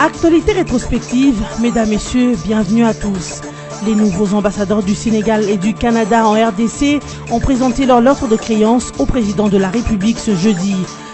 Actualité rétrospective, mesdames, messieurs, bienvenue à tous. Les nouveaux ambassadeurs du Sénégal et du Canada en RDC ont présenté leur lettre de créance au président de la République ce jeudi.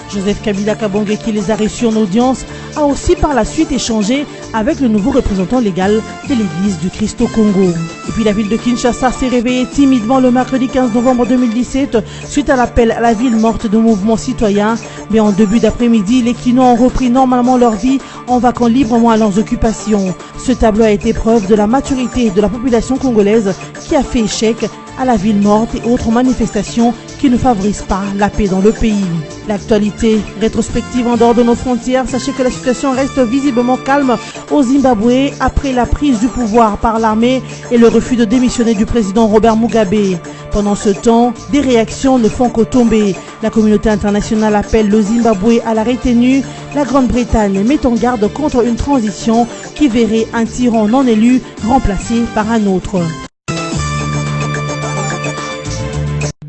Joseph Kabila Kabange, qui les a reçus en audience, a aussi par la suite échangé avec le nouveau représentant légal de l'église du Christ au Congo. Et puis la ville de Kinshasa s'est réveillée timidement le mercredi 15 novembre 2017 suite à l'appel à la ville morte de mouvements citoyens. Mais en début d'après-midi, les Kinois ont repris normalement leur vie en vaquant librement à leurs occupations. Ce tableau a été preuve de la maturité de la population congolaise qui a fait échec à la ville morte et autres manifestations qui ne favorisent pas la paix dans le pays. L'actualité rétrospective en dehors de nos frontières, sachez que la situation reste visiblement calme au Zimbabwe après la prise du pouvoir par l'armée et le refus de démissionner du président Robert Mugabe. Pendant ce temps, des réactions ne font que tomber. La communauté internationale appelle le Zimbabwe à la retenue. La Grande-Bretagne met en garde contre une transition qui verrait un tyran non élu remplacé par un autre.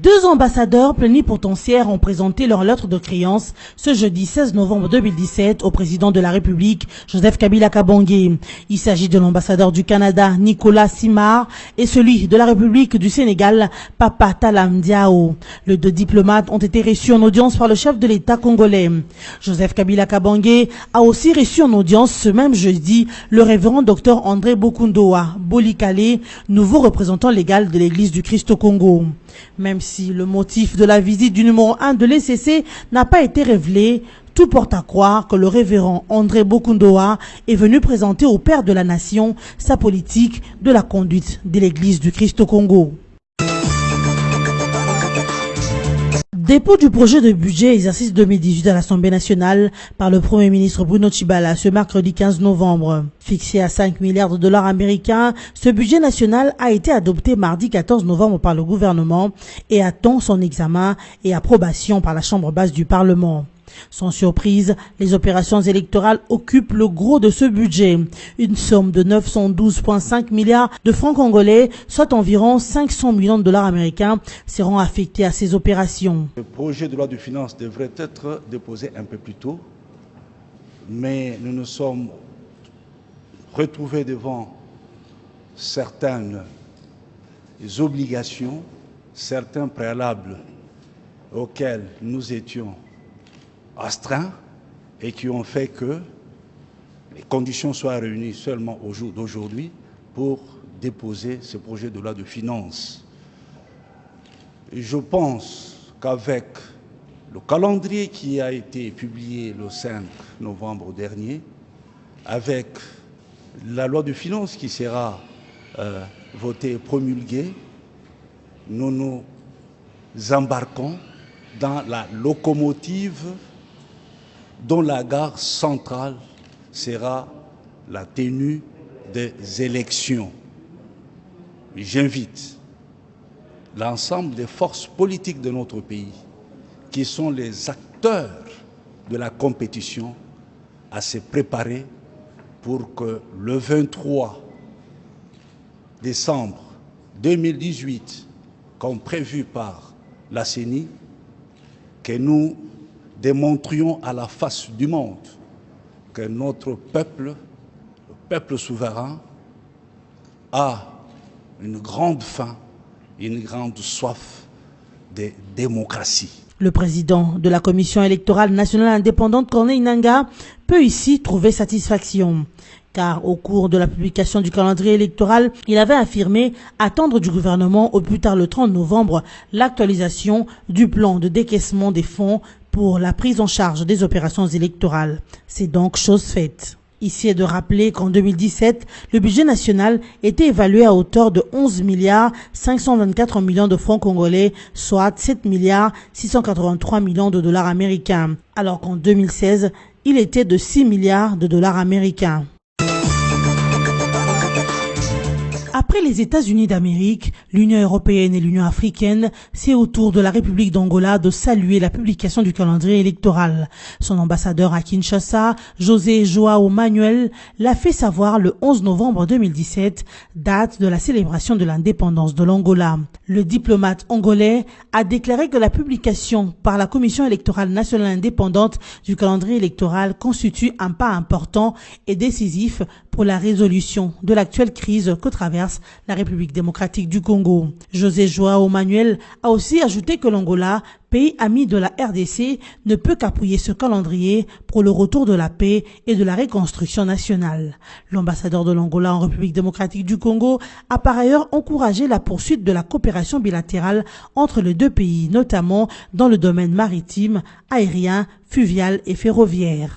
Deux ambassadeurs plénipotentiaires ont présenté leur lettre de créance ce jeudi 16 novembre 2017 au président de la République, Joseph Kabila Kabange. Il s'agit de l'ambassadeur du Canada, Nicolas Simard, et celui de la République du Sénégal, Papa Talam Diao. Les deux diplomates ont été reçus en audience par le chef de l'État congolais. Joseph Kabila Kabange a aussi reçu en audience ce même jeudi le révérend Dr André Bokundoa Bolikale, nouveau représentant légal de l'église du Christ au Congo. Même si le motif de la visite du numéro 1 de l'ECC n'a pas été révélé, tout porte à croire que le révérend André Bokundoa est venu présenter au Père de la Nation sa politique de la conduite de l'église du Christ au Congo. Dépôt du projet de budget exercice 2018 à l'Assemblée nationale par le Premier ministre Bruno Tshibala ce mercredi 15 novembre. Fixé à 5 milliards de dollars américains, ce budget national a été adopté mardi 14 novembre par le gouvernement et attend son examen et approbation par la Chambre basse du Parlement. Sans surprise, les opérations électorales occupent le gros de ce budget. Une somme de 912,5 milliards de francs congolais, soit environ 500 millions de dollars américains, seront affectés à ces opérations. Le projet de loi de finances devrait être déposé un peu plus tôt, mais nous nous sommes retrouvés devant certaines obligations, certains préalables auxquels nous étions astreints et qui ont fait que les conditions soient réunies seulement au jour d'aujourd'hui pour déposer ce projet de loi de finances. Et je pense qu'avec le calendrier qui a été publié le 5 novembre dernier, avec la loi de finances qui sera votée et promulguée, nous nous embarquons dans la locomotive dont la gare centrale sera la tenue des élections. J'invite l'ensemble des forces politiques de notre pays, qui sont les acteurs de la compétition, à se préparer pour que le 23 décembre 2018, comme prévu par la CENI, que nous démontrions à la face du monde que notre peuple, le peuple souverain, a une grande faim, une grande soif de démocratie. Le président de la Commission électorale nationale indépendante, Corneille Nangaa, peut ici trouver satisfaction. Car au cours de la publication du calendrier électoral, il avait affirmé attendre du gouvernement au plus tard le 30 novembre l'actualisation du plan de décaissement des fonds pour la prise en charge des opérations électorales. C'est donc chose faite. Ici est de rappeler qu'en 2017, le budget national était évalué à hauteur de 11 milliards 524 millions de francs congolais, soit 7 milliards 683 millions de dollars américains, alors qu'en 2016, il était de 6 milliards de dollars américains. Après les États-Unis d'Amérique, l'Union européenne et l'Union africaine, c'est au tour de la République d'Angola de saluer la publication du calendrier électoral. Son ambassadeur à Kinshasa, José João Manuel, l'a fait savoir le 11 novembre 2017, date de la célébration de l'indépendance de l'Angola. Le diplomate angolais a déclaré que la publication par la Commission électorale nationale indépendante du calendrier électoral constitue un pas important et décisif pour la résolution de l'actuelle crise que traverse la République démocratique du Congo. José João Manuel a aussi ajouté que l'Angola, pays ami de la RDC, ne peut qu'appuyer ce calendrier pour le retour de la paix et de la reconstruction nationale. L'ambassadeur de l'Angola en République démocratique du Congo a par ailleurs encouragé la poursuite de la coopération bilatérale entre les deux pays, notamment dans le domaine maritime, aérien, fluvial et ferroviaire.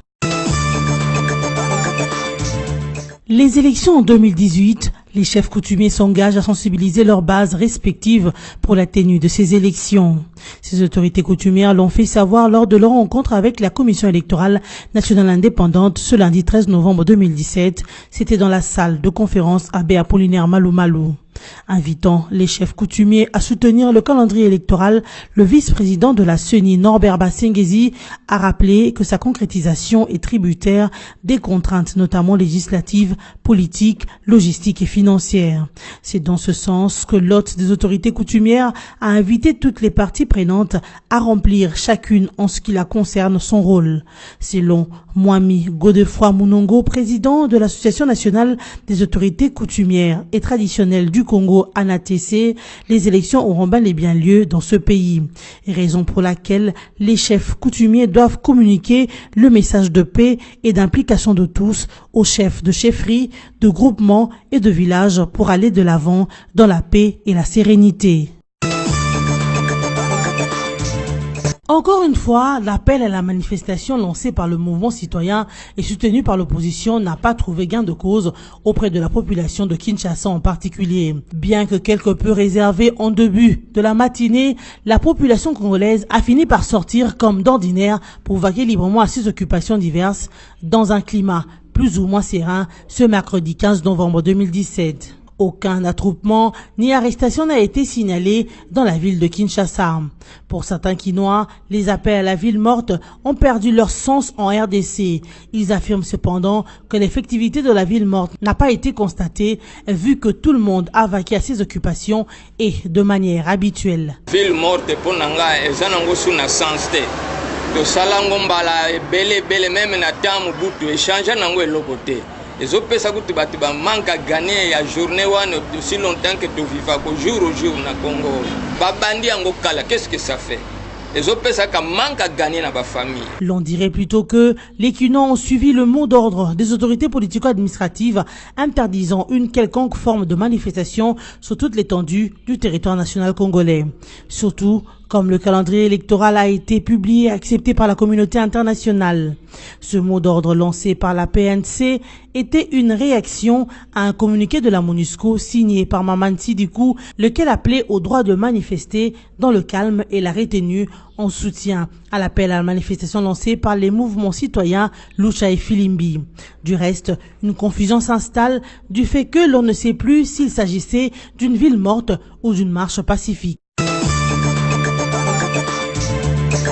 Les élections en 2018, les chefs coutumiers s'engagent à sensibiliser leurs bases respectives pour la tenue de ces élections. Ces autorités coutumières l'ont fait savoir lors de leur rencontre avec la Commission électorale nationale indépendante ce lundi 13 novembre 2017. C'était dans la salle de conférence Abbé Apollinaire Malou Malou. Invitant les chefs coutumiers à soutenir le calendrier électoral, le vice-président de la CENI, Norbert Bassengezi, a rappelé que sa concrétisation est tributaire des contraintes notamment législatives, politiques, logistiques et financières. C'est dans ce sens que l'hôte des autorités coutumières a invité toutes les parties prenantes à remplir chacune en ce qui la concerne son rôle. Selon Mwami Godefroy Munongo, président de l'Association nationale des autorités coutumières et traditionnelles du Congo, ANATC, les élections auront bel et bien lieu dans ce pays. Raison pour laquelle les chefs coutumiers doivent communiquer le message de paix et d'implication de tous aux chefs de chefferie, de groupements et de villages pour aller de l'avant dans la paix et la sérénité. Encore une fois, l'appel à la manifestation lancé par le mouvement citoyen et soutenu par l'opposition n'a pas trouvé gain de cause auprès de la population de Kinshasa en particulier. Bien que quelque peu réservée en début de la matinée, la population congolaise a fini par sortir comme d'ordinaire pour vaquer librement à ses occupations diverses dans un climat plus ou moins serein ce mercredi 15 novembre 2017. Aucun attroupement ni arrestation n'a été signalé dans la ville de Kinshasa. Pour certains Kinois, les appels à la ville morte ont perdu leur sens en RDC. Ils affirment cependant que l'effectivité de la ville morte n'a pas été constatée vu que tout le monde a vaqué à ses occupations et de manière habituelle. Ville morte pour nanga ezanango suna santé. To salango mbala bele même na tamu butu échanger nango elokote. Les opérations que tu manques à gagner la journée aussi longtemps que tu vivras jour au jour na Congo. Babandi angokala, qu'est-ce que ça fait? Les opérations qui manquent à gagner dans la famille. L'on dirait plutôt que les Kinans ont suivi le mot d'ordre des autorités politico-administratives interdisant une quelconque forme de manifestation sur toute l'étendue du territoire national congolais. Surtout comme le calendrier électoral a été publié et accepté par la communauté internationale. Ce mot d'ordre lancé par la PNC était une réaction à un communiqué de la MONUSCO signé par Maman Sidikou, lequel appelait au droit de manifester dans le calme et la retenue en soutien à l'appel à la manifestation lancé par les mouvements citoyens Lucha et Filimbi. Du reste, une confusion s'installe du fait que l'on ne sait plus s'il s'agissait d'une ville morte ou d'une marche pacifique.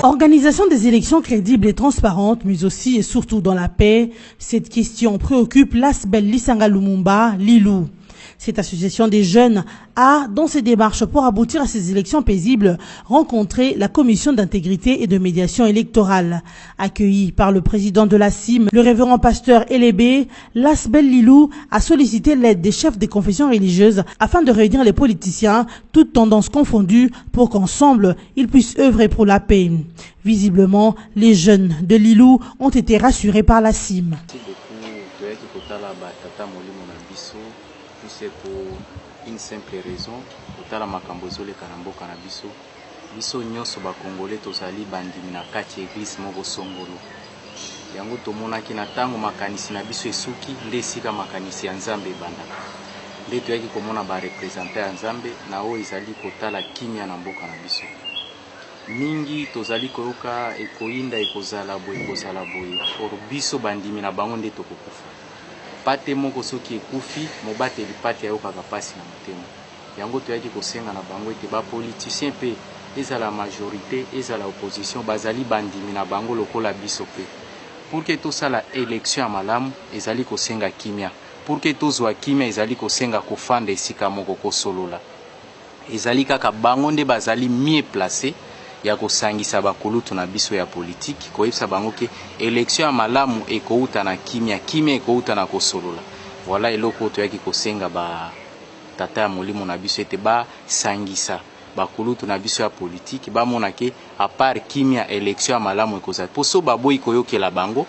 Organisation des élections crédibles et transparentes, mais aussi et surtout dans la paix, cette question préoccupe l'Asbel Lisanga Lumumba, Lilou. Cette association des jeunes a, dans ses démarches pour aboutir à ces élections paisibles, rencontré la commission d'intégrité et de médiation électorale. Accueilli par le président de la CIM, le révérend pasteur Elébé, l'Asbel Lilou a sollicité l'aide des chefs des confessions religieuses afin de réunir les politiciens, toutes tendances confondues, pour qu'ensemble, ils puissent œuvrer pour la paix. Visiblement, les jeunes de Lilou ont été rassurés par la CIM. C'est pour une simple raison, totala makambo ezoleka na mboka na biso. Biso nyonso ba Congolais tozali bandimi na kati église moko songolo. Yango tomonaki na tango makanisi na biso esuki nde esika makanisi ya Nzambe ebandaka. Nde toyaki komona ba representant ya Nzambe na oyo ezali kotala kimia na mboka na biso. Mingi tozali koyoka ekoyinda ekozala boye or biso bandimi na bango nde tokokufa. pate moko soki ekufi mobateli pate ayokaka pasi na motema yango toyaki kosenga na bango ete bapoliticien mpe ezala majorité ezala opposition bazali bandimi na bango lokola biso mpe pour que tosala élection ya malamu ezali kosenga kimia pour que tozwa kimia ezali kosenga kofanda esika moko kosolola ezali kaka bango nde bazali mieux placé ya kosangisa bakulutu na biso ya politique koyebisa bango ke élection ya malamu ekouta na kimia kimia ekouta na kosolola voilà eloko toyaki kosenga ba tata ya molimo na biso ete basangisa bakulutu na biso ya politique bamona ke à part kimia élection ya malamu ekozala po so baboyi koyokela bango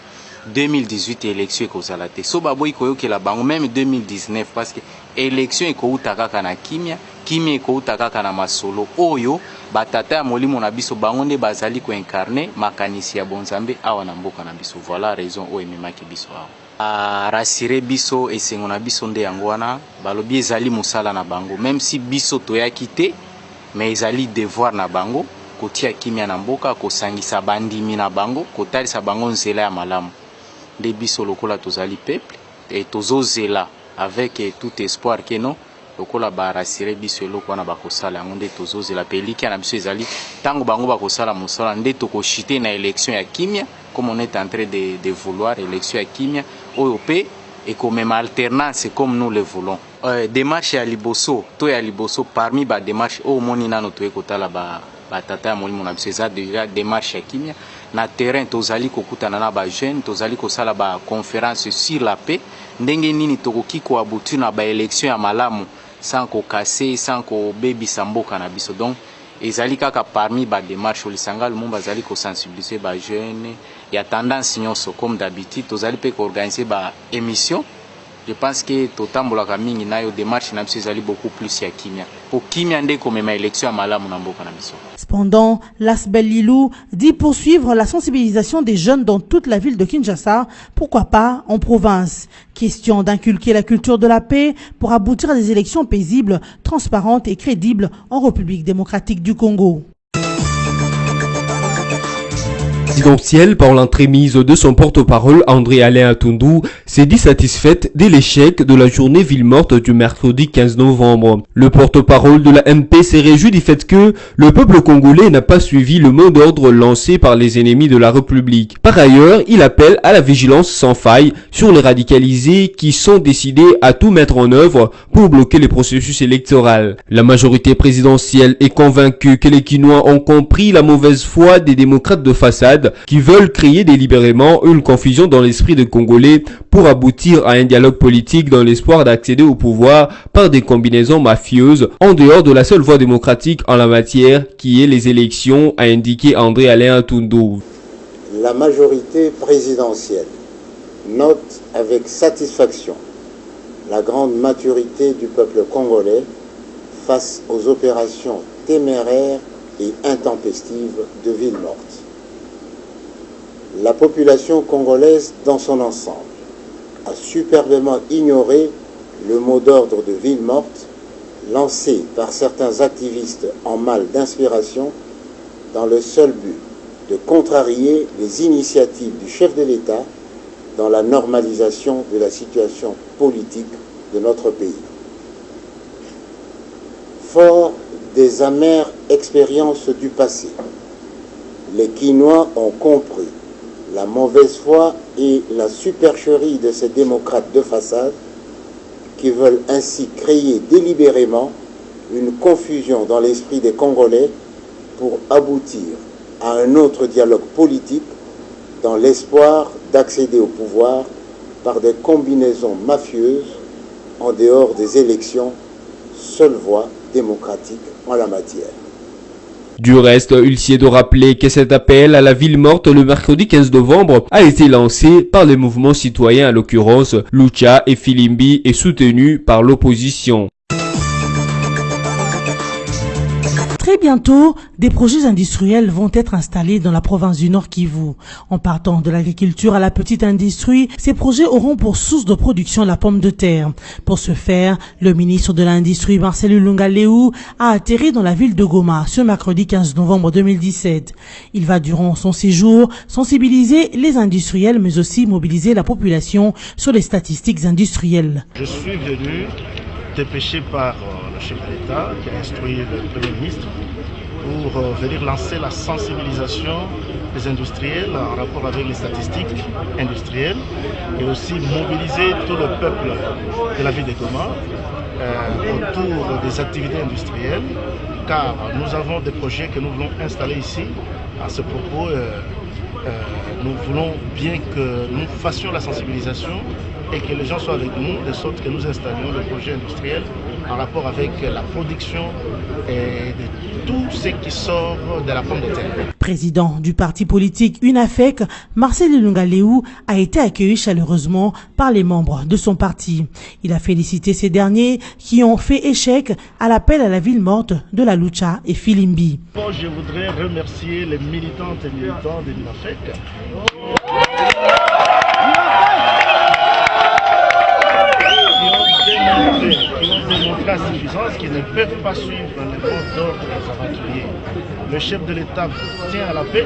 2018 élection ekozala te so baboyi koyokela bango même 2019 parce que élection ekouta kaka na kimia kimia ekouta kaka na masolo oyo batata ya molimo na biso bango nde bazali koincarne makanisi ya bonzambe awa na mboka na biso voilà raison oyo ememaki biso awa rasire biso esengo na biso nde yango wana balobi ezali mosala na bango même si biso toyaki te mais ezali devoir na bango kotia kimia na mboka kosangisa bandimi na bango kotalisa bango nzela ya malamu nde biso lokola tozali peuple et tozozela avec tout espoir que non lokola barasire biso eloko wana bakosala yango nde tozozela pe likia na biso ezali ntango bango bakosala mosala nde tokoshite na élection ya kimia comme on est en train de vouloir élection ya kimia oyo pe ekomema alternance comme nous le voulons démarche ya liboso to ya liboso parmi ba démarche oyo omoni nano toye kotala batata ya molimo na biso eza déjà démarche ya kimia na terrain tozali kokutana na bajeune tozali kosala baconférence sur la paix ndenge nini tokoki koaboutir na baélection ya malamu sans kokase sans kobebisa mboka na biso donc ezali kaka parmi badémarche olisanga lumumba azali kosensibiliser bajeune ya tendance nyonso comme d'habitude tozali mpe koorganiser baémission je pense que totambolaka mingi nayo démarche na biso ezali beaucoup plus ya kimia po kimia nde komema élection ya malamu na mboka na biso. Cependant, Lasbel Lilou dit poursuivre la sensibilisation des jeunes dans toute la ville de Kinshasa, pourquoi pas en province. Question d'inculquer la culture de la paix pour aboutir à des élections paisibles, transparentes et crédibles en République démocratique du Congo. Présidentielle, par l'entremise de son porte-parole André Alain Atundou, s'est dit satisfaite de l'échec de la journée ville morte du mercredi 15 novembre. Le porte-parole de la MP s'est réjoui du fait que le peuple congolais n'a pas suivi le mot d'ordre lancé par les ennemis de la République. Par ailleurs, il appelle à la vigilance sans faille sur les radicalisés qui sont décidés à tout mettre en œuvre pour bloquer le processus électoral. La majorité présidentielle est convaincue que les Quinois ont compris la mauvaise foi des démocrates de façade qui veulent créer délibérément une confusion dans l'esprit des Congolais pour aboutir à un dialogue politique dans l'espoir d'accéder au pouvoir par des combinaisons mafieuses en dehors de la seule voie démocratique en la matière qui est les élections, a indiqué André Alain Atundou. La majorité présidentielle note avec satisfaction la grande maturité du peuple congolais face aux opérations téméraires et intempestives de ville morte. La population congolaise dans son ensemble a superbement ignoré le mot d'ordre de ville morte lancé par certains activistes en mal d'inspiration dans le seul but de contrarier les initiatives du chef de l'État dans la normalisation de la situation politique de notre pays. Fort des amères expériences du passé, les Quinois ont compris la mauvaise foi et la supercherie de ces démocrates de façade qui veulent ainsi créer délibérément une confusion dans l'esprit des Congolais pour aboutir à un autre dialogue politique dans l'espoir d'accéder au pouvoir par des combinaisons mafieuses en dehors des élections, seule voie démocratique en la matière. Du reste, il s'y est de rappeler que cet appel à la ville morte le mercredi 15 novembre a été lancé par les mouvements citoyens, à l'occurrence Lucha et Filimbi, et soutenu par l'opposition. Très bientôt, des projets industriels vont être installés dans la province du Nord Kivu. En partant de l'agriculture à la petite industrie, ces projets auront pour source de production la pomme de terre. Pour ce faire, le ministre de l'Industrie, Marcel Ilunga Leou, a atterri dans la ville de Goma ce mercredi 15 novembre 2017. Il va durant son séjour sensibiliser les industriels mais aussi mobiliser la population sur les statistiques industrielles. Je suis venu dépêché par le chef de l'État qui a instruit le Premier ministre pour venir lancer la sensibilisation des industriels en rapport avec les statistiques industrielles et aussi mobiliser tout le peuple de la ville de Goma autour des activités industrielles, car nous avons des projets que nous voulons installer ici. À ce propos, nous voulons bien que nous fassions la sensibilisation et que les gens soient avec nous, de sorte que nous installions le projet industriel en rapport avec la production et de tout ce qui sort de la pomme de terre. Président du parti politique UNAFEC, Marcel Ilunga Leou a été accueilli chaleureusement par les membres de son parti. Il a félicité ces derniers qui ont fait échec à l'appel à la ville morte de la Lucha et Filimbi. Je voudrais remercier les militantes et militants de l'UNAFEC qui ont démontré à suffisance qu'ils ne peuvent pas suivre les mots d'ordre des aventuriers. Le chef de l'État tient à la paix,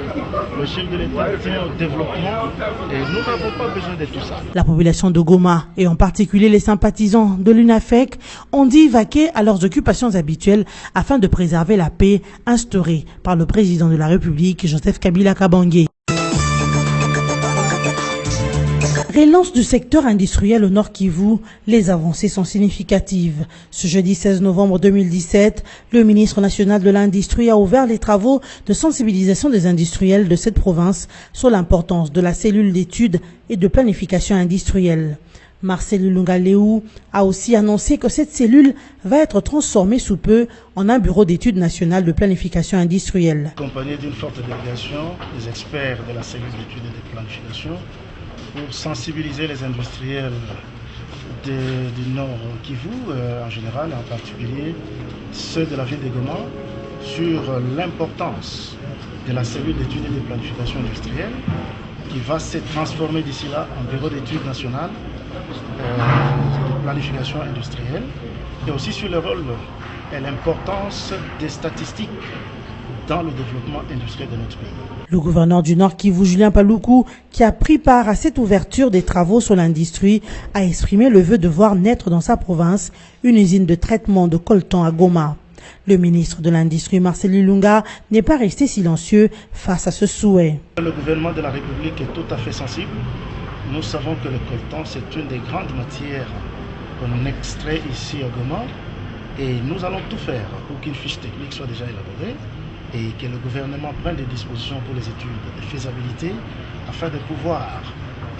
le chef de l'État tient au développement et nous n'avons pas besoin de tout ça. La population de Goma et en particulier les sympathisants de l'UNAFEC ont dit vaquer à leurs occupations habituelles afin de préserver la paix instaurée par le président de la République, Joseph Kabila Kabange. Relance du secteur industriel au Nord Kivu, les avancées sont significatives. Ce jeudi 16 novembre 2017, le ministre national de l'Industrie a ouvert les travaux de sensibilisation des industriels de cette province sur l'importance de la cellule d'études et de planification industrielle. Marcel Ilunga Leou a aussi annoncé que cette cellule va être transformée sous peu en un bureau d'études nationales de planification industrielle. Accompagné d'une forte délégation des experts de la cellule d'études et de planification, pour sensibiliser les industriels du Nord Kivu en général, et en particulier ceux de la ville de Goma, sur l'importance de la cellule d'études et de planification industrielle qui va se transformer d'ici là en bureau d'études nationales de planification industrielle, et aussi sur le rôle et l'importance des statistiques dans le développement industriel de notre pays. Le gouverneur du Nord Kivu, Julien Paluku, qui a pris part à cette ouverture des travaux sur l'industrie, a exprimé le vœu de voir naître dans sa province une usine de traitement de coltan à Goma. Le ministre de l'Industrie, Marcel Ilunga, n'est pas resté silencieux face à ce souhait. Le gouvernement de la République est tout à fait sensible. Nous savons que le coltan, c'est une des grandes matières qu'on extrait ici à Goma, et nous allons tout faire pour qu'une fiche technique soit déjà élaborée et que le gouvernement prenne des dispositions pour les études de faisabilité afin de pouvoir,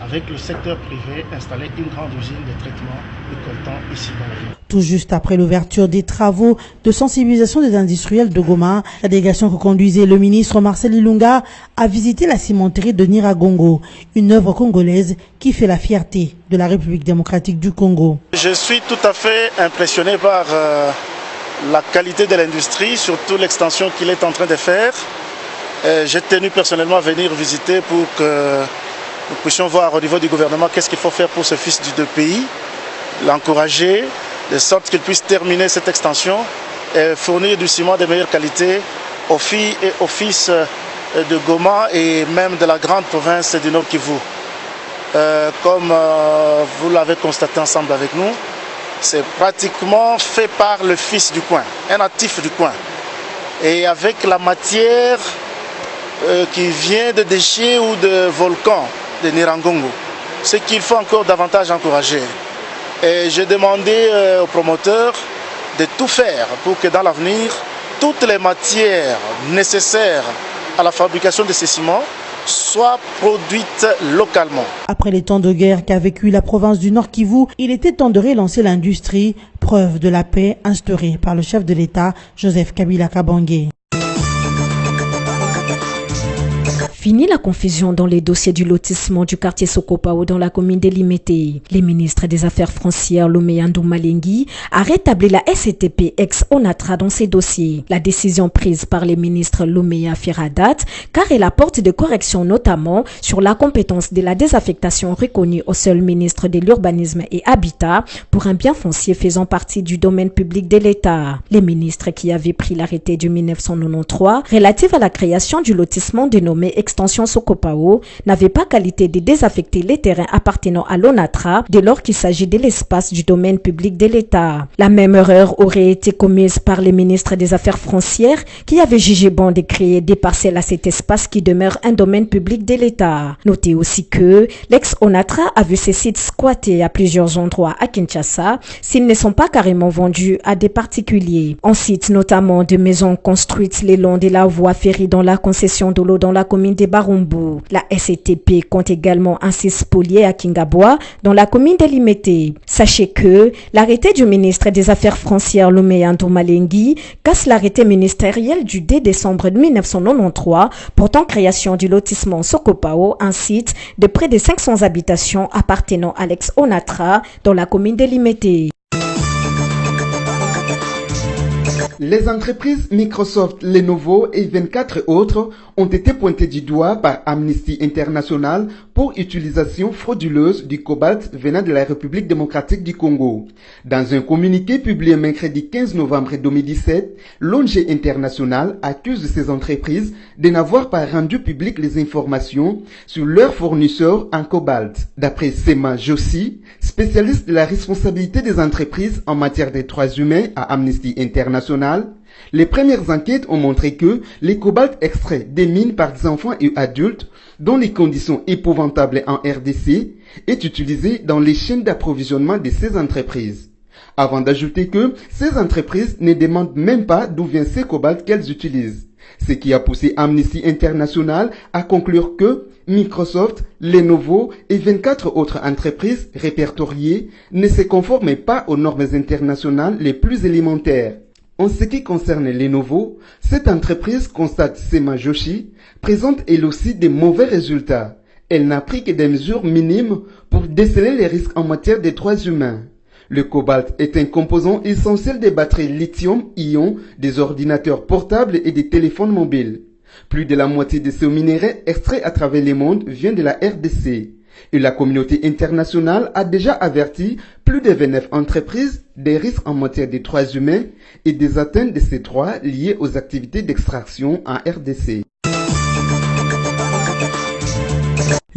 avec le secteur privé, installer une grande usine de traitement de coltan ici dans la ville. Tout juste après l'ouverture des travaux de sensibilisation des industriels de Goma, la délégation que conduisait le ministre Marcel Ilunga a visité la cimenterie de Nyiragongo, une œuvre congolaise qui fait la fierté de la République démocratique du Congo. Je suis tout à fait impressionné par la qualité de l'industrie, surtout l'extension qu'il est en train de faire. J'ai tenu personnellement à venir visiter pour que nous puissions voir au niveau du gouvernement qu'est-ce qu'il faut faire pour ce fils du deux pays, l'encourager, de sorte qu'il puisse terminer cette extension et fournir du ciment de meilleure qualité aux filles et aux fils de Goma et même de la grande province du Nord Kivu. Comme vous l'avez constaté ensemble avec nous, c'est pratiquement fait par le fils du coin, un natif du coin. Et avec la matière qui vient de déchets ou de volcans de Nyiragongo, ce qu'il faut encore davantage encourager. Et j'ai demandé aux promoteurs de tout faire pour que dans l'avenir, toutes les matières nécessaires à la fabrication de ces ciments soient produites localement. Après les temps de guerre qu'a vécu la province du Nord Kivu, il était temps de relancer l'industrie, preuve de la paix instaurée par le chef de l'État, Joseph Kabila Kabange. Fini la confusion dans les dossiers du lotissement du quartier Sokopao dans la commune de Limete. Le ministre des Affaires foncières Lomé Andou Malengui a rétabli la SCTP ex-ONATRA dans ces dossiers. La décision prise par les ministres Lomé Firadat car elle apporte des corrections notamment sur la compétence de la désaffectation reconnue au seul ministre de l'Urbanisme et Habitat pour un bien foncier faisant partie du domaine public de l'État. Les ministres qui avaient pris l'arrêté de 1993 relatif à la création du lotissement dénommé Extension Sokopao n'avaient pas qualité de désaffecter les terrains appartenant à l'ONATRA dès lors qu'il s'agit de l'espace du domaine public de l'État. La même erreur aurait été commise par les ministres des Affaires foncières qui avaient jugé bon de créer des parcelles à cet espace qui demeure un domaine public de l'État. Notez aussi que l'ex-ONATRA a vu ses sites squattés à plusieurs endroits à Kinshasa s'ils ne sont pas carrément vendus à des particuliers. On cite notamment des maisons construites le long de la voie ferrée dans la concession de l'eau dans la commune de Barumbu. La SCTP compte également un site spolié à Kingaboa dans la commune de Limete. Sachez que l'arrêté du ministre des Affaires foncières Lomé Andou Malengui casse l'arrêté ministériel du 2 décembre 1993 portant création du lotissement Sokopao, un site de près de 500 habitations appartenant à l'ex-ONATRA dans la commune de Limete. Les entreprises Microsoft, Lenovo et 24 autres ont été pointées du doigt par Amnesty International pour utilisation frauduleuse du cobalt venant de la République démocratique du Congo. Dans un communiqué publié mercredi 15 novembre 2017, l'ONG internationale accuse ces entreprises de n'avoir pas rendu publiques les informations sur leurs fournisseurs en cobalt. D'après Sema Jossi, spécialiste de la responsabilité des entreprises en matière des droits humains à Amnesty International, les premières enquêtes ont montré que les cobaltes extraits des mines par des enfants et adultes dans les conditions épouvantables en RDC est utilisé dans les chaînes d'approvisionnement de ces entreprises. Avant d'ajouter que ces entreprises ne demandent même pas d'où vient ces cobaltes qu'elles utilisent. Ce qui a poussé Amnesty International à conclure que Microsoft, Lenovo et 24 autres entreprises répertoriées ne se conforment pas aux normes internationales les plus élémentaires. En ce qui concerne Lenovo, cette entreprise, constate Sema Joshi, présente elle aussi de mauvais résultats. Elle n'a pris que des mesures minimes pour déceler les risques en matière de droits humains. Le cobalt est un composant essentiel des batteries lithium-ion des ordinateurs portables et des téléphones mobiles. Plus de la moitié de ce minerai extrait à travers le monde vient de la RDC. Et la communauté internationale a déjà averti plus de 29 entreprises des risques en matière de droits humains et des atteintes de ces droits liés aux activités d'extraction en RDC.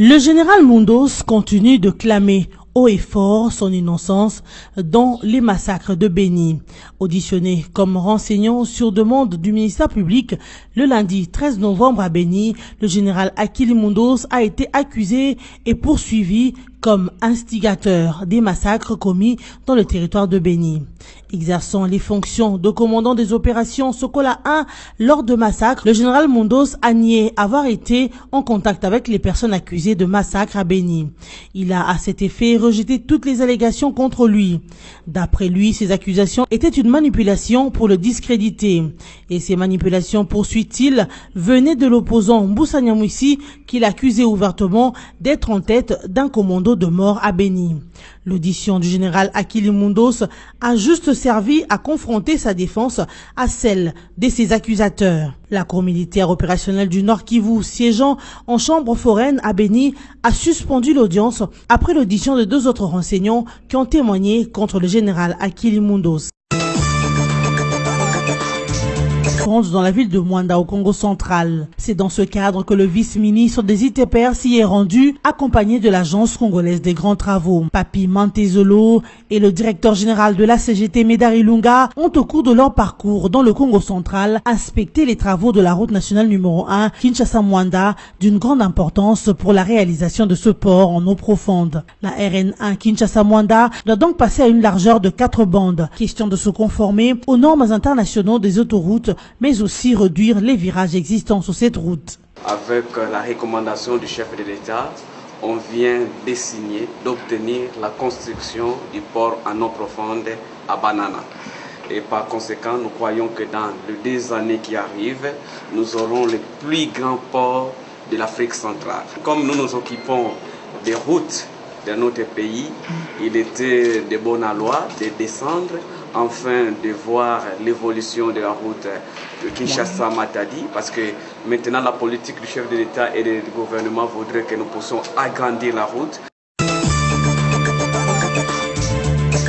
Le général Mundos continue de clamer haut et fort son innocence dans les massacres de Béni. Auditionné comme renseignant sur demande du ministère public le lundi 13 novembre à Béni, le général Akili Mundos a été accusé et poursuivi comme instigateur des massacres commis dans le territoire de Béni. Exerçant les fonctions de commandant des opérations Sokola 1 lors de massacres, le général Mundos a nié avoir été en contact avec les personnes accusées de massacre à Béni. Il a à cet effet rejeté toutes les allégations contre lui. D'après lui, ces accusations étaient une manipulation pour le discréditer. Et ces manipulations, poursuit-il, venaient de l'opposant Mboussa Nyamwisi qui l'accusait ouvertement d'être en tête d'un commando de mort à Béni. L'audition du général Akili Mundos a juste servi à confronter sa défense à celle de ses accusateurs. La cour militaire opérationnelle du Nord Kivu, siégeant en chambre foraine à Béni, a suspendu l'audience après l'audition de 2 autres renseignants qui ont témoigné contre le général Akili Mundos. Dans la ville de Mwanda au Congo central. C'est dans ce cadre que le vice-ministre des ITPR s'y est rendu, accompagné de l'agence congolaise des grands travaux. Papi Mantezolo et le directeur général de la CGT Médari Lunga ont au cours de leur parcours dans le Congo central inspecté les travaux de la route nationale numéro 1 Kinshasa-Mwanda d'une grande importance pour la réalisation de ce port en eau profonde. La RN1 Kinshasa-Mwanda doit donc passer à une largeur de 4 bandes. Question de se conformer aux normes internationaux des autoroutes, mais aussi réduire les virages existants sur cette route. Avec la recommandation du chef de l'État, on vient d'obtenir la construction du port en eau profonde à Banana. Et par conséquent, nous croyons que dans les 2 années qui arrivent, nous aurons le plus grand port de l'Afrique centrale. Comme nous nous occupons des routes de notre pays, il était de bonne loi de descendre afin de voir l'évolution de la route de Kinshasa-Matadi, parce que maintenant la politique du chef de l'État et du gouvernement voudrait que nous puissions agrandir la route.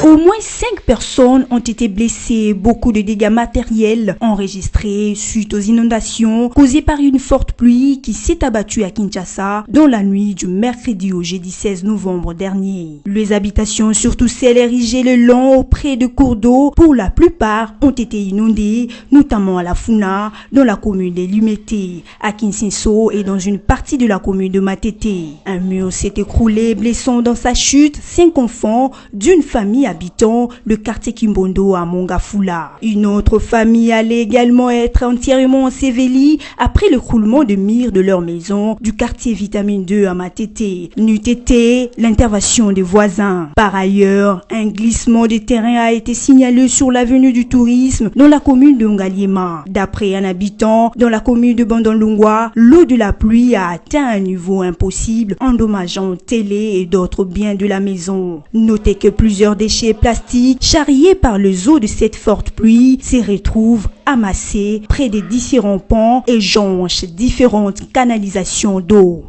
Au moins 5 personnes ont été blessées, beaucoup de dégâts matériels enregistrés suite aux inondations causées par une forte pluie qui s'est abattue à Kinshasa dans la nuit du mercredi au jeudi 16 novembre dernier. Les habitations, surtout celles érigées le long auprès de cours d'eau, pour la plupart ont été inondées, notamment à la Funa, dans la commune de Lumete, à Kinsinso et dans une partie de la commune de Matete. Un mur s'est écroulé, blessant dans sa chute 5 enfants d'une famille habitant le quartier Kimbondo à Mongafula. Une autre famille allait également être entièrement ensevelie après le coulement de murs de leur maison du quartier Vitamine 2 à Matete. N'eût été l'intervention des voisins. Par ailleurs, un glissement de terrain a été signalé sur l'avenue du tourisme dans la commune de Ngaliema. D'après un habitant dans la commune de Bandolungwa, l'eau de la pluie a atteint un niveau impossible, endommageant télé et d'autres biens de la maison. Notez que plusieurs déchets plastiques charriés par les eaux de cette forte pluie se retrouvent amassés près des différents ponts et jonchent différentes canalisations d'eau.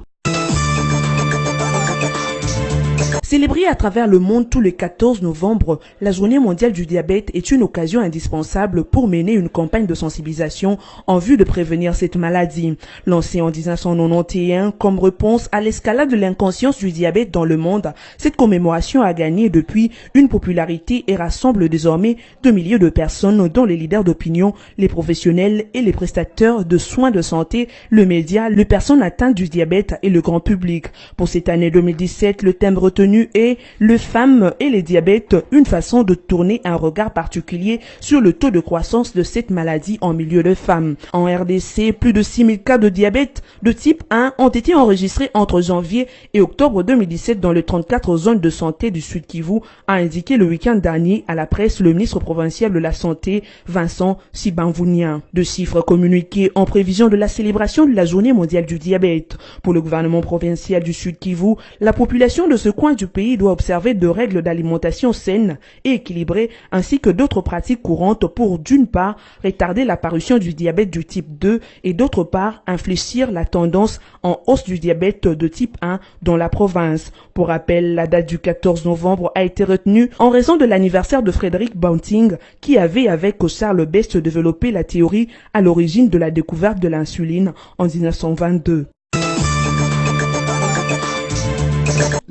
Célébrer à travers le monde tout le 14 novembre, la journée mondiale du diabète est une occasion indispensable pour mener une campagne de sensibilisation en vue de prévenir cette maladie. Lancée en 1991 comme réponse à l'escalade de l'inconscience du diabète dans le monde, cette commémoration a gagné depuis une popularité et rassemble désormais 2 millions de personnes, dont les leaders d'opinion, les professionnels et les prestataires de soins de santé, le média, les personnes atteintes du diabète et le grand public. Pour cette année 2017, le thème retenu est le femmes et les diabètes, une façon de tourner un regard particulier sur le taux de croissance de cette maladie en milieu de femmes. En RDC, plus de 6000 cas de diabète de type 1 ont été enregistrés entre janvier et octobre 2017 dans les 34 zones de santé du Sud Kivu, a indiqué le week-end dernier à la presse le ministre provincial de la Santé, Vincent Sibanvounia. De chiffres communiqués en prévision de la célébration de la journée mondiale du diabète. Pour le gouvernement provincial du Sud Kivu, la population de ce coin du pays doit observer de règles d'alimentation saines et équilibrées ainsi que d'autres pratiques courantes pour d'une part retarder l'apparition du diabète du type 2 et d'autre part infléchir la tendance en hausse du diabète de type 1 dans la province. Pour rappel, la date du 14 novembre a été retenue en raison de l'anniversaire de Frédéric Banting qui avait avec Charles Best développé la théorie à l'origine de la découverte de l'insuline en 1922.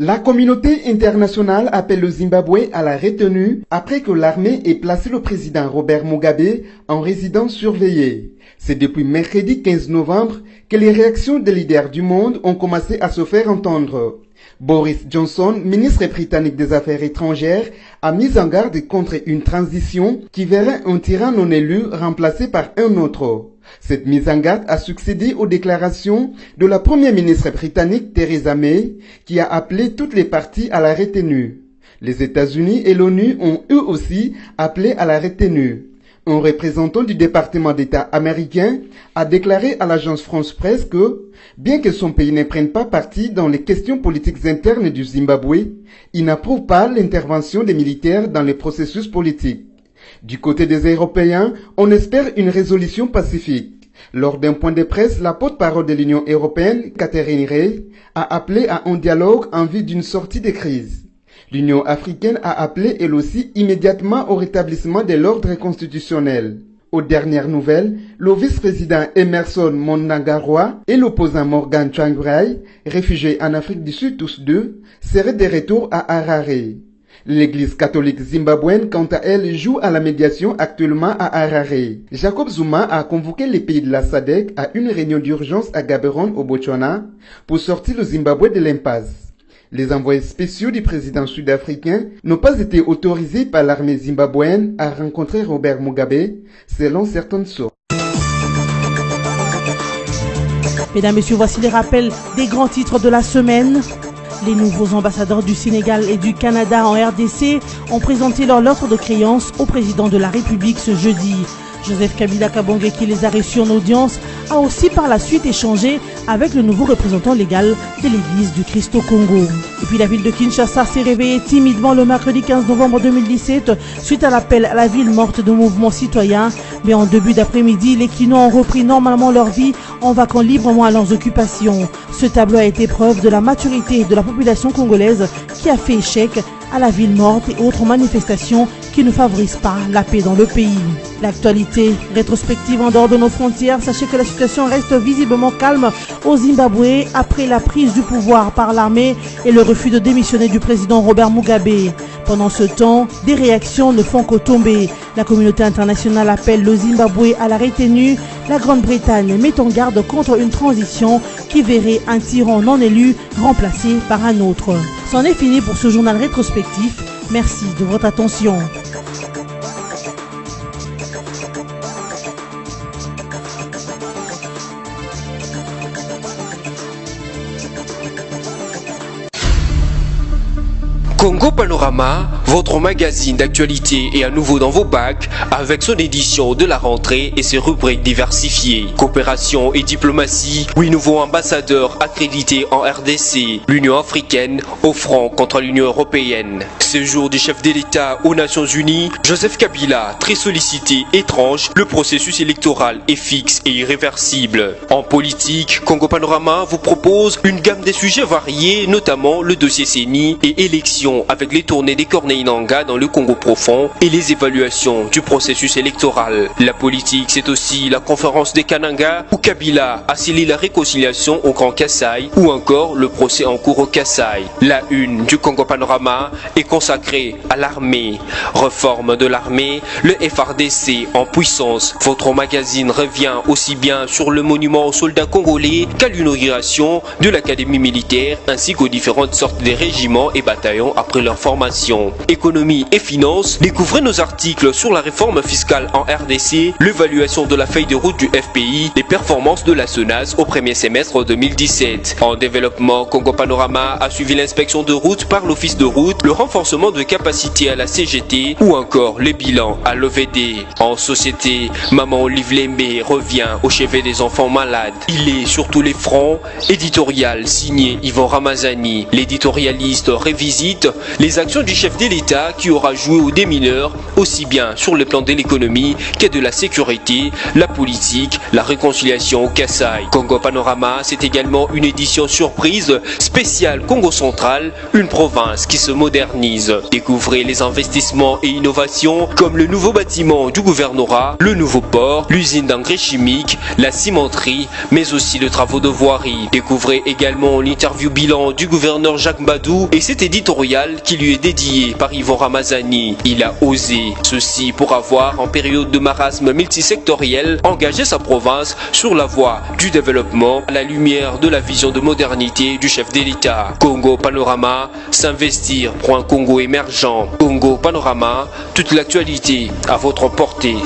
La communauté internationale appelle le Zimbabwe à la retenue après que l'armée ait placé le président Robert Mugabe en résidence surveillée. C'est depuis mercredi 15 novembre que les réactions des leaders du monde ont commencé à se faire entendre. Boris Johnson, ministre britannique des Affaires étrangères, a mis en garde contre une transition qui verrait un tyran non élu remplacé par un autre. Cette mise en garde a succédé aux déclarations de la première ministre britannique Theresa May, qui a appelé toutes les parties à la retenue. Les États-Unis et l'ONU ont eux aussi appelé à la retenue. Un représentant du département d'État américain a déclaré à l'agence France Presse que, bien que son pays ne prenne pas parti dans les questions politiques internes du Zimbabwe, il n'approuve pas l'intervention des militaires dans les processus politiques. Du côté des Européens, on espère une résolution pacifique. Lors d'un point de presse, la porte-parole de l'Union européenne, Catherine Rey, a appelé à un dialogue en vue d'une sortie de crise. L'Union africaine a appelé elle aussi immédiatement au rétablissement de l'ordre constitutionnel. Aux dernières nouvelles, le vice-président Emerson Mnangagwa et l'opposant Morgan Tsvangirai, réfugiés en Afrique du Sud tous deux, seraient de retour à Harare. L'église catholique zimbabwéenne, quant à elle, joue à la médiation actuellement à Harare. Jacob Zuma a convoqué les pays de la SADC à une réunion d'urgence à Gaborone au Botswana pour sortir le Zimbabwe de l'impasse. Les envoyés spéciaux du président sud-africain n'ont pas été autorisés par l'armée zimbabwéenne à rencontrer Robert Mugabe, selon certaines sources. Mesdames, Messieurs, voici les rappels des grands titres de la semaine. Les nouveaux ambassadeurs du Sénégal et du Canada en RDC ont présenté leur lettre de créance au président de la République ce jeudi. Joseph Kabila Kabonge, qui les a reçus en audience, a aussi par la suite échangé avec le nouveau représentant légal de l'église du Christ au Congo. Et puis la ville de Kinshasa s'est réveillée timidement le mercredi 15 novembre 2017 suite à l'appel à la ville morte de mouvements citoyens. Mais en début d'après-midi, les Kinois ont repris normalement leur vie en vaquant librement à leurs occupations. Ce tableau a été preuve de la maturité de la population congolaise qui a fait échec à la ville morte et autres manifestations qui ne favorisent pas la paix dans le pays. L'actualité rétrospective en dehors de nos frontières, sachez que la situation reste visiblement calme au Zimbabwe après la prise du pouvoir par l'armée et le refus de démissionner du président Robert Mugabe. Pendant ce temps, des réactions ne font que tomber. La communauté internationale appelle le Zimbabwe à la retenue. La Grande-Bretagne met en garde contre une transition qui verrait un tyran non élu remplacé par un autre. C'en est fini pour ce journal rétrospectif. Merci de votre attention. Congo Panorama, votre magazine d'actualité est à nouveau dans vos bacs avec son édition de la rentrée et ses rubriques diversifiées. Coopération et diplomatie, 8 nouveaux ambassadeurs accrédités en RDC, l'Union africaine au front contre l'Union européenne. Séjour du chef de l'État aux Nations Unies, Joseph Kabila, très sollicité, étrange, le processus électoral est fixe et irréversible. En politique, Congo Panorama vous propose une gamme de sujets variés, notamment le dossier CENI et élections avec les tournées des Corneilles Nangaa dans le Congo profond et les évaluations du processus électoral. La politique, c'est aussi la conférence des Kananga où Kabila a scellé la réconciliation au Grand Kassai ou encore le procès en cours au Kassai. La une du Congo Panorama est consacrée à l'armée. Réforme de l'armée, le FARDC en puissance. Votre magazine revient aussi bien sur le monument aux soldats congolais qu'à l'inauguration de l'académie militaire ainsi qu'aux différentes sortes de régiments et bataillons après leur formation. Économie et finances, découvrez nos articles sur la réforme fiscale en RDC, l'évaluation de la feuille de route du FPI, les performances de la SONAS au premier semestre 2017. En développement, Congo Panorama a suivi l'inspection de route par l'office de route, le renforcement de capacité à la CGT ou encore les bilans à l'OVD. En société, Maman Olive Lembe revient au chevet des enfants malades. Il est sur tous les fronts. Éditorial signé Yvon Ramazani. L'éditorialiste révisite les actions du chef de l'État qui aura joué aux démineurs aussi bien sur le plan de l'économie que de la sécurité, la politique, la réconciliation au Kassai. Congo Panorama, c'est également une édition surprise spéciale Congo Central, une province qui se modernise. Découvrez les investissements et innovations comme le nouveau bâtiment du gouvernorat, le nouveau port, l'usine d'engrais chimiques, la cimenterie, mais aussi les travaux de voirie. Découvrez également l'interview bilan du gouverneur Jacques Mbadou et cet éditorial qui lui est dédié par Yvon Ramazani. Il a osé ceci pour avoir, en période de marasme multisectoriel, engagé sa province sur la voie du développement à la lumière de la vision de modernité du chef de l'État. Congo Panorama, s'investir pour un Congo émergent. Congo Panorama, toute l'actualité à votre portée.